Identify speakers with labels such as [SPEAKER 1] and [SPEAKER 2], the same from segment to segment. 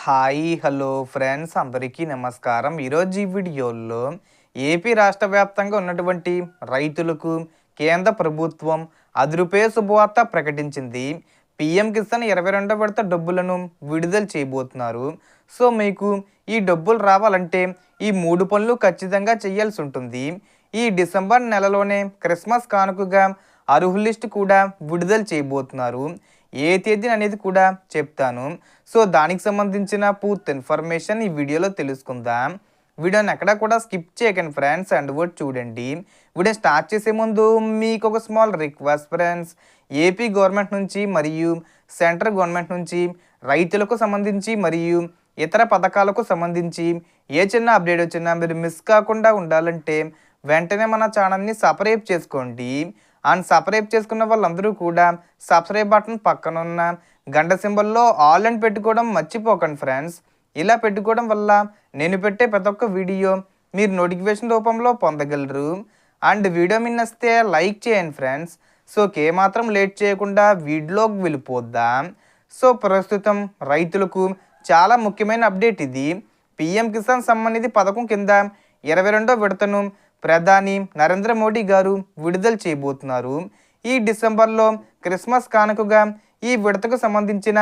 [SPEAKER 1] Hi hello friends అందరికీ నమస్కారం. ఈరోజు ఈ వీడియోలో ఏపీ రాష్ట్ర వ్యాప్తంగా ఉన్నటువంటి రైతులకు కేంద్ర ప్రభుత్వం అదురుపే శుభవార్త ప్రకటించింది. పీఎం కిసాన్ 22వ విడత డబ్బులను విడుదల చేయబోతున్నారు. సో మీకు ఈ డబ్బులు రావాలంటే ఈ 3 పనులు ఖచ్చితంగా చేయాల్సి ఉంటుంది. ఈ డిసెంబర్ నెలలోనే క్రిస్మస్ కానుకగా అర్హుల లిస్టు కూడా విడుదల చేయబోతున్నారు. ఏ తేదీన అనేది కూడా చెప్తాను. సో దానికి సంబంధించిన పూర్తి ఇన్ఫర్మేషన్ ఈ వీడియోలో తెలుసుకుందాం. వీడియోని ఎక్కడ కూడా స్కిప్ చేయకండి ఫ్రెండ్స్, అండ్ వర్డ్ చూడండి. వీడియో స్టార్ట్ చేసే ముందు మీకు ఒక small request friends, AP government నుంచి మరియు సెంట్రల్ గవర్నమెంట్ నుంచి రైతులకు సంబంధించి మరియు ఇతర పథకాలకు సంబంధించి ఏ చిన్న అప్డేట్ వచ్చినా మీరు మిస్ కాకుండా ఉండాలంటే వెంటనే మన ఛానల్ని సబ్స్క్రైబ్ చేసుకోండి. అండ్ సబ్స్క్రైబ్ చేసుకున్న వాళ్ళందరూ కూడా సబ్స్క్రైబ్ బటన్ పక్కన ఉన్న గంట సింబల్లో ఆల్ అని పెట్టుకోవడం మర్చిపోకండి ఫ్రెండ్స్. ఇలా పెట్టుకోవడం వల్ల నేను పెట్టే ప్రతి ఒక్క వీడియో మీరు నోటిఫికేషన్ రూపంలో పొందగలరు. అండ్ వీడియో మిన్నస్తే లైక్ చేయండి ఫ్రెండ్స్. సో మాత్రం లేట్ చేయకుండా వీడియోకి వెళ్ళిపోద్దాం. సో ప్రస్తుతం రైతులకు చాలా ముఖ్యమైన అప్డేట్ ఇది. పీఎం కిసాన్ సమ్మాన్ నిధి పథకం కింద 22వ విడతను ప్రధాని నరేంద్ర మోడీ గారు విడుదల చేయబోతున్నారు. ఈ డిసెంబర్లో క్రిస్మస్ కానుకగా ఈ విడతకు సంబంధించిన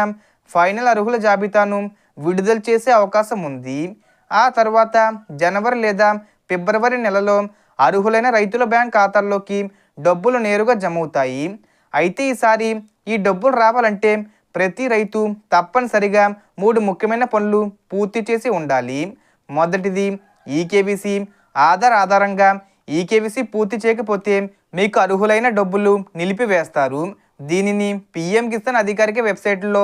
[SPEAKER 1] ఫైనల్ అర్హుల జాబితాను విడుదల చేసే అవకాశం ఉంది. ఆ తర్వాత జనవరి లేదా ఫిబ్రవరి నెలలో అర్హులైన రైతుల బ్యాంక్ ఖాతాల్లోకి డబ్బులు నేరుగా జమ అవుతాయి. అయితే ఈసారి ఈ డబ్బులు రావాలంటే ప్రతి రైతు తప్పనిసరిగా 3 ముఖ్యమైన పనులు పూర్తి చేసి ఉండాలి. మొదటిది ఈకేవీసీ. ఆధారంగా ఈకేవీసీ పూర్తి చేయకపోతే మీకు అర్హులైన డబ్బులు నిలిపివేస్తారు. దీనిని పీఎం కిసాన్ అధికారిక వెబ్సైట్లో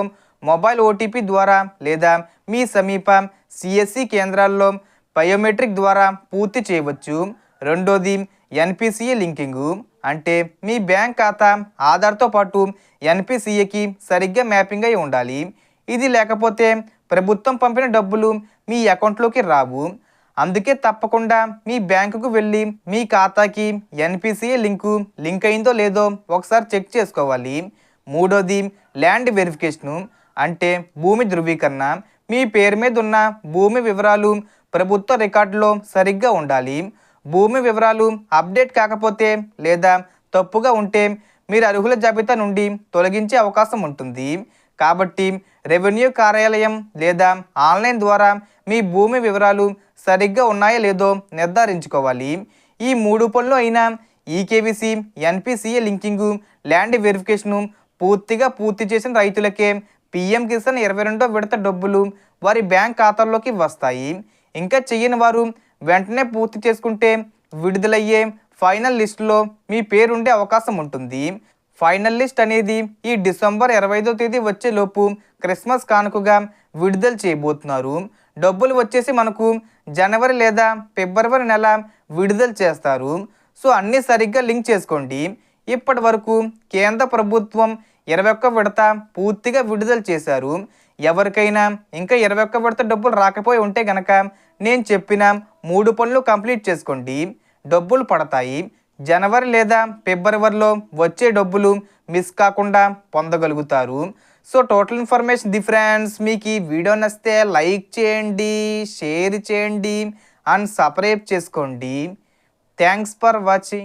[SPEAKER 1] మొబైల్ ఓటీపీ ద్వారా లేదా మీ సమీప సిఎస్సి కేంద్రాల్లో బయోమెట్రిక్ ద్వారా పూర్తి చేయవచ్చు. రెండోది ఎన్పిసిఏ లింకింగు. అంటే మీ బ్యాంక్ ఖాతా ఆధార్తో పాటు ఎన్పిసిఏకి సరిగ్గా మ్యాపింగ్ అయి ఉండాలి. ఇది లేకపోతే ప్రభుత్వం పంపిన డబ్బులు మీ అకౌంట్లోకి రావు. అందుకే తప్పకుండా మీ బ్యాంకుకు వెళ్ళి మీ ఖాతాకి ఎన్పిసిఏ లింక్ అయిందో లేదో ఒకసారి చెక్ చేసుకోవాలి. మూడోది ల్యాండ్ వెరిఫికేషను. అంటే భూమి ధృవీకరణ. మీ పేరు మీద ఉన్న భూమి వివరాలు ప్రభుత్వ రికార్డులో సరిగ్గా ఉండాలి. భూమి వివరాలు అప్డేట్ కాకపోతే లేదా తప్పుగా ఉంటే మీరు అర్హుల జాబితా నుండి తొలగించే అవకాశం ఉంటుంది. కాబట్టి రెవెన్యూ కార్యాలయం లేదా ఆన్లైన్ ద్వారా మీ భూమి వివరాలు సరిగ్గా ఉన్నాయో లేదో నిర్ధారించుకోవాలి. ఈ 3 పనులు అయినా ఈకేవీసీ, ఎన్పిసిఏ లింకింగు, ల్యాండ్ వెరిఫికేషను పూర్తి చేసిన రైతులకే పీఎం కిసాన్ 22వ విడత డబ్బులు వారి బ్యాంక్ ఖాతాల్లోకి వస్తాయి. ఇంకా చెయ్యని వారు వెంటనే పూర్తి చేసుకుంటే విడుదలయ్యే ఫైనల్ లిస్టులో మీ పేరుండే అవకాశం ఉంటుంది. ఫైనల్ లిస్ట్ అనేది ఈ డిసెంబర్ 25వ తేదీ వచ్చేలోపు క్రిస్మస్ కానుకగా విడుదల చేయబోతున్నారు. డబ్బులు వచ్చేసి మనకు జనవరి లేదా ఫిబ్రవరి నెల విడుదల చేస్తారు. సో అన్నీ సరిగ్గా లింక్ చేసుకోండి. ఇప్పటి వరకు కేంద్ర ప్రభుత్వం 21వ విడత పూర్తిగా విడుదల చేశారు. ఎవరికైనా ఇంకా 21వ విడత డబ్బులు రాకపోయి ఉంటే కనుక నేను చెప్పిన 3 పనులు కంప్లీట్ చేసుకోండి. డబ్బులు పడతాయి. జనవరి లేదా ఫిబ్రవరిలో వచ్చే డబ్బులు మిస్ కాకుండా పొందగలుగుతారు. So total information friends. మీకు ఈ వీడియో నచ్చితే లైక్ చేయండి, షేర్ చేయండి అండ్ సబ్స్క్రైబ్ చేసుకోండి. Thanks for watching.